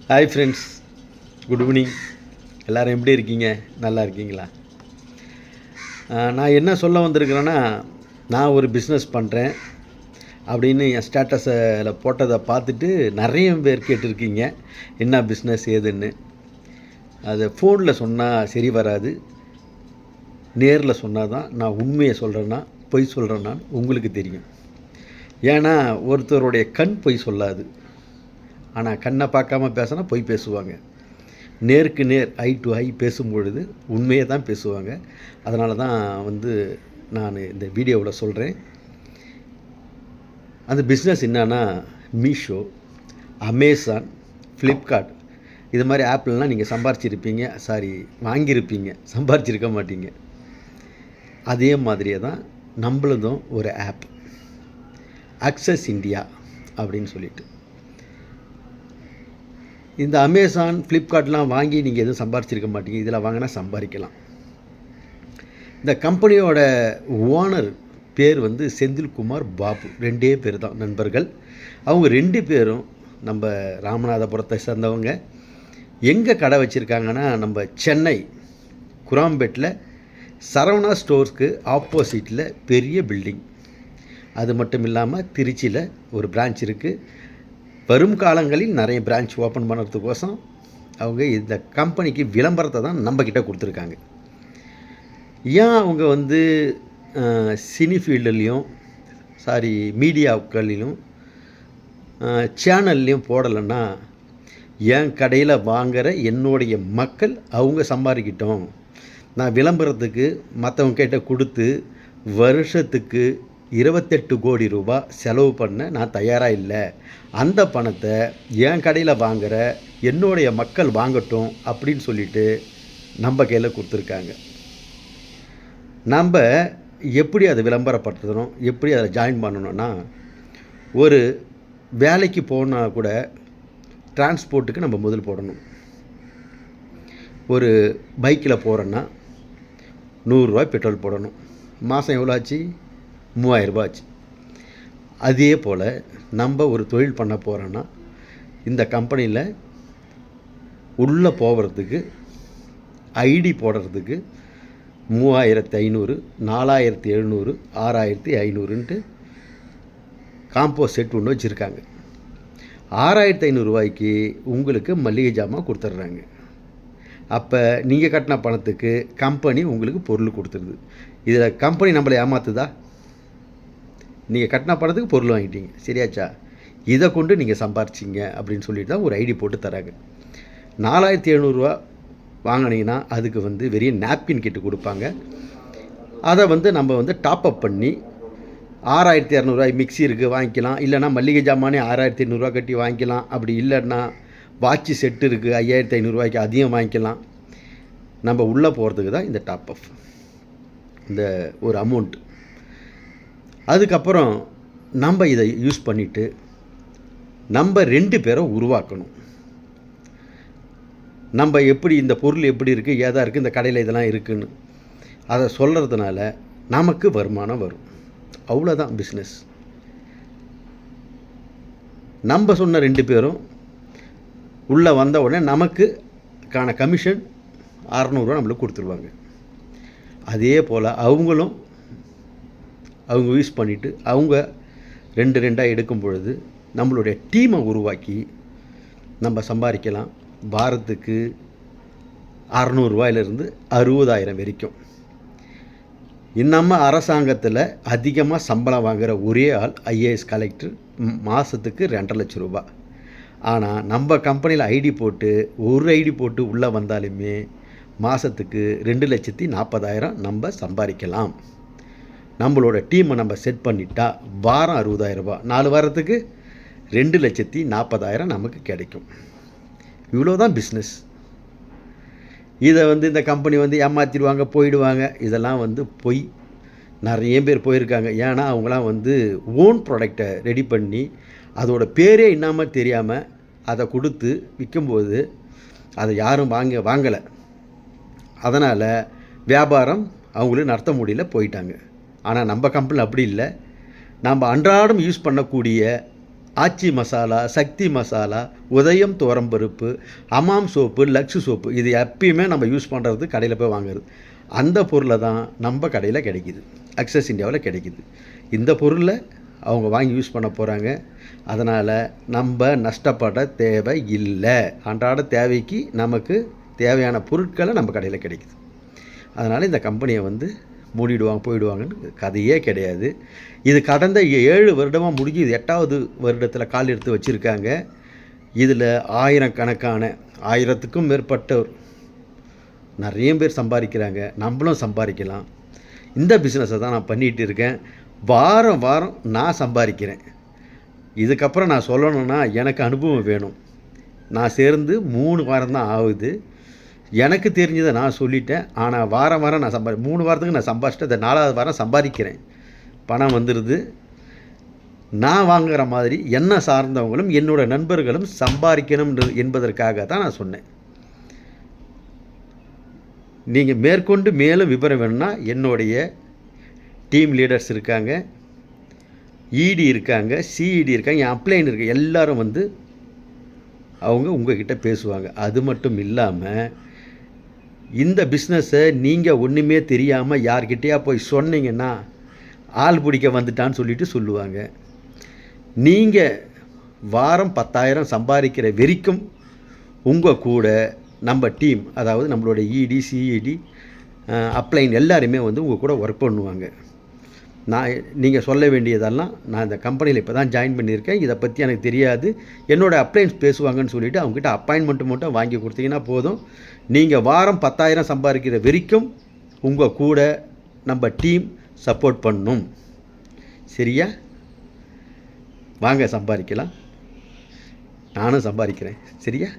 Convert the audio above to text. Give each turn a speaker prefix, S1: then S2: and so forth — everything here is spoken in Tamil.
S1: Hi friends, good evening. எல்லோரும் எப்படி இருக்கீங்க? நல்லா இருக்கீங்களா? நான் என்ன சொல்ல வந்திருக்கிறேன்னா, நான் ஒரு பிஸ்னஸ் பண்ணுறேன் அப்படின்னு என் ஸ்டேட்டஸில் போட்டதை பார்த்துட்டு நிறைய பேர் கேட்டிருக்கீங்க என்ன பிஸ்னஸ் ஏதுன்னு. அதை ஃபோனில் சொன்னால் சரி வராது, நேரில் சொன்னால் தான் நான் உண்மையை சொல்கிறேன்னா பொய் சொல்கிறேன்னான்னு உங்களுக்கு தெரியும். ஏன்னா ஒருத்தருடைய கண் பொய் சொல்லாது, ஆனால் கண்ணை பார்க்காம பேசினா பொய் பேசுவாங்க. நேருக்கு நேர் ஐ டு ஐ பேசும்பொழுது உண்மையை தான் பேசுவாங்க. அதனால தான் நான் இந்த வீடியோவில் சொல்கிறேன். அந்த பிஸ்னஸ் என்னன்னா, மீஷோ, அமேசான், ஃப்ளிப்கார்ட் இது மாதிரி ஆப்லலாம் நீங்கள் சம்பாரிச்சிருப்பீங்க, வாங்கியிருப்பீங்க, சம்பாரிச்சிருக்க மாட்டீங்க. அதே மாதிரியே தான் நம்மளதும் ஒரு ஆப், அக்சஸ் இந்தியா அப்படின்னு சொல்லிட்டு. இந்த அமேசான், ஃப்ளிப்கார்ட்லாம் வாங்கி நீங்கள் எதுவும் சம்பாரிச்சிருக்க மாட்டீங்க. இதில் வாங்கினா சம்பாதிக்கலாம். இந்த கம்பெனியோட ஓனர் பேர் செந்தில்குமார் பாபு. 2 பேர் தான் நண்பர்கள். அவங்க 2 பேரும் நம்ம ராமநாதபுரத்தை சேர்ந்தவங்க. எங்கே கடை வச்சுருக்காங்கன்னா, நம்ம சென்னை குராம்பேட்டில் சரவணா ஸ்டோர்ஸ்க்கு ஆப்போசிட்டில் பெரிய பில்டிங். அது மட்டும் இல்லாமல் திருச்சியில் ஒரு பிரான்ச் இருக்குது. வரும் காலங்களில் நிறைய பிரான்ச் ஓப்பன் பண்ணுறதுக்கோசம் அவங்க இந்த கம்பெனிக்கு விளம்பரத்தை தான் நம்மக்கிட்ட கொடுத்துருக்காங்க. ஏன் அவங்க சினி ஃபீல்டுலேயும் மீடியாக்களிலும் சேனல்லையும் போடலைன்னா, என் கடையில் வாங்குகிற என்னுடைய மக்கள் அவங்க சம்பாதிக்கிட்டோம். நான் விளம்பரத்துக்கு மற்றவங்க கிட்ட கொடுத்து வருஷத்துக்கு 28 கோடி ரூபாய் செலவு பண்ண நான் தயாராக இல்லை. அந்த பணத்தை என் கடையில் வாங்குகிற என்னுடைய மக்கள் வாங்கட்டும் அப்படின்னு சொல்லிட்டு நம்ம கையில் கொடுத்துருக்காங்க. நம்ம எப்படி அதை விளம்பரப்படுத்தணும், எப்படி அதை ஜாயின் பண்ணணும்னா, ஒரு வேலைக்கு போனால் கூட டிரான்ஸ்போர்ட்டுக்கு நம்ம முதல் போடணும். ஒரு பைக்கில் போகிறோன்னா 100 ரூபாய் பெட்ரோல் போடணும். மாதம் எவ்வளோ ஆச்சு? 3000 ரூபாய் ஆச்சு. அதே போல் நம்ம ஒரு தொழில் பண்ண போகிறோன்னா, இந்த கம்பெனியில் உள்ளே போகிறதுக்கு ஐடி போடுறதுக்கு 3500, 4700, 6500ன்ட்டு காம்போ செட் ஒன்று வச்சுருக்காங்க. 6500 ரூபாய்க்கு உங்களுக்கு மளிகை ஜாமான் கொடுத்துட்றாங்க. அப்போ நீங்கள் கட்டின பணத்துக்கு கம்பெனி உங்களுக்கு பொருள் கொடுத்துருது. இதில் கம்பெனி நம்மளை ஏமாத்துதா? நீங்கள் கட்டின பணத்துக்கு பொருள் வாங்கிட்டீங்க, சரியாச்சா? இதை கொண்டு நீங்கள் சம்பாரிச்சிங்க அப்படின்னு சொல்லிட்டு தான் ஒரு ஐடி போட்டு தராங்க. 4700 ரூபா வாங்கினீங்கன்னா அதுக்கு வெறும் நாப்கின் கிட்டு கொடுப்பாங்க. அதை நம்ம டாப்அப் பண்ணி 6200 ரூபாய் மிக்ஸி இருக்குது வாங்கிக்கலாம். இல்லைனா மளிகை ஜாமானே 6500 ரூபா கட்டி வாங்கிக்கலாம். அப்படி இல்லைன்னா வாட்சி செட்டு இருக்குது 5500 ரூபாய்க்கு, அதையும் வாங்கிக்கலாம். நம்ம உள்ளே போகிறதுக்கு தான் இந்த டாப்அப், இந்த ஒரு அமௌண்ட். அதுக்கப்புறம் நம்ம இதை யூஸ் பண்ணிவிட்டு நம்ம 2 பேரை உருவாக்கணும். நம்ம எப்படி இந்த பொருள் எப்படி இருக்குது, ஏதா இருக்குது, இந்த கடையில் இதெல்லாம் இருக்குதுன்னு அதை சொல்கிறதுனால நமக்கு வருமானம் வரும். அவ்வளோதான் பிஸ்னஸ். நம்ம சொன்ன 2 பேரும் உள்ளே வந்த உடனே நமக்குக்கான கமிஷன் 600 ரூபா நம்மளுக்கு கொடுத்துருவாங்க. அதே போல் அவங்களும் அவங்க யூஸ் பண்ணிவிட்டு அவங்க 2 எடுக்கும் பொழுது நம்மளுடைய டீமை உருவாக்கி நம்ம சம்பாதிக்கலாம். வாரத்துக்கு 600 ரூபாயிலிருந்து 60,000 வரைக்கும். இன்னமும் அரசாங்கத்தில் அதிகமாக சம்பளம் வாங்குகிற ஒரே ஆள் ஐஏஎஸ் கலெக்டர். மாதத்துக்கு 2.5 லட்சம் ரூபாய். ஆனால் நம்ம கம்பெனியில் ஐடி போட்டு உள்ளே வந்தாலுமே மாதத்துக்கு 2,40,000 நம்ம சம்பாதிக்கலாம். நம்மளோட டீமை நம்ம செட் பண்ணிட்டா வாரம் 60,000 ரூபாய், 4 வாரத்துக்கு 2,40,000 நமக்கு கிடைக்கும். இவ்வளோதான் பிஸ்னஸ். இதை இந்த கம்பெனி ஏமாற்றிடுவாங்க, போயிடுவாங்க. இதெல்லாம் பொய். நிறைய பேர் போயிருக்காங்க. ஏன்னா அவங்களாம் ஓன் ப்ராடக்டை ரெடி பண்ணி அதோட பேரே இன்னாமல் தெரியாமல் அதை கொடுத்து விற்கும்போது அதை யாரும் வாங்கலை. அதனால் வியாபாரம் அவங்களுக்கு நடத்த முடியல, போயிட்டாங்க. ஆனால் நம்ம கம்பெனியில் அப்படி இல்லை. நம்ம அன்றாடம் யூஸ் பண்ணக்கூடிய ஆச்சி மசாலா, சக்தி மசாலா, உதயம் துவரம்பருப்பு, ஹமாம் சோப்பு, லக்ஸு சோப்பு, இது எப்பயுமே நம்ம யூஸ் பண்ணுறது கடையில் போய் வாங்குறது. அந்த பொருளை தான் நம்ம கடையில் கிடைக்கிது, அக்சஸ் இந்தியாவில் கிடைக்கிது. இந்த பொருளை அவங்க வாங்கி யூஸ் பண்ண போகிறாங்க. அதனால் நம்ம நஷ்டப்பட தேவை இல்லை. அன்றாட தேவைக்கு நமக்கு தேவையான பொருட்களை நம்ம கடையில் கிடைக்குது. அதனால் இந்த கம்பெனியை வந்து மூடிடுவாங்க, போயிடுவாங்கன்னு கதையே கிடையாது. இது கடந்த 7 வருடமாக முடிஞ்சு இது 8வது வருடத்தில் கால் எடுத்து வச்சுருக்காங்க. இதில் ஆயிரக்கணக்கான 1000க்கும் மேற்பட்டோர் நிறைய பேர் சம்பாதிக்கிறாங்க. நம்மளும் சம்பாதிக்கலாம். இந்த பிஸ்னஸை தான் நான் பண்ணிகிட்டு இருக்கேன். வாரம் வாரம் நான் சம்பாதிக்கிறேன். இதுக்கப்புறம் நான் சொல்லணுன்னா எனக்கு அனுபவம் வேணும். நான் சேர்ந்து 3 வாரம் தான் ஆகுது. எனக்கு தெரிஞ்சதை நான் சொல்லிட்டேன். ஆனால் வாரம் வாரம் நான் 3 வாரத்துக்கு நான் சம்பாதிச்சிட்டு அந்த 4வது வாரம் சம்பாதிக்கிறேன். பணம் வந்துடுது. நான் வாங்குகிற மாதிரி என்ன சார்ந்தவங்களும் என்னோடய நண்பர்களும் சம்பாதிக்கணும் என்பதற்காக தான் நான் சொன்னேன். நீங்கள் மேற்கொண்டு மேலும் விவரம் வேணும்னா என்னுடைய டீம் லீடர்ஸ் இருக்காங்க, இடி இருக்காங்க, சிஇடி இருக்காங்க, என் அப்ளைன் இருக்காங்க. எல்லோரும் வந்து அவங்க உங்கள்கிட்ட பேசுவாங்க. அது மட்டும் இல்லாமல் இந்த பிஸ்னஸை நீங்கள் ஒன்றுமே தெரியாமல் யார்கிட்டையா போய் சொன்னீங்கன்னா ஆள் பிடிக்க வந்துட்டான்னு சொல்லிட்டு சொல்லுவாங்க. நீங்கள் வாரம் 10,000 சம்பாதிக்கிற வரைக்கும் உங்கள் கூட நம்ம டீம், அதாவது நம்மளோட இடி, சிஇடி, அப்ளைன் எல்லாருமே வந்து உங்கள் கூட ஒர்க் பண்ணுவாங்க. நீங்கள் சொல்ல வேண்டியதெல்லாம், நான் இந்த கம்பெனியில் இப்போ தான் ஜாயின் பண்ணியிருக்கேன், இதை பற்றி எனக்கு தெரியாது, என்னோடய அப்ளைன்ஸ் பேசுவாங்கன்னு சொல்லிவிட்டு அவங்ககிட்ட அப்பாயின்மெண்ட்டு மட்டும் வாங்கி கொடுத்தீங்கன்னா போதும். நீங்கள் வாரம் 10,000 சம்பாதிக்கிற வரைக்கும் உங்கள் கூட நம்ம டீம் சப்போர்ட் பண்ணணும். சரியா? வாங்க சம்பாதிக்கலாம். நானும் சம்பாதிக்கிறேன். சரியா?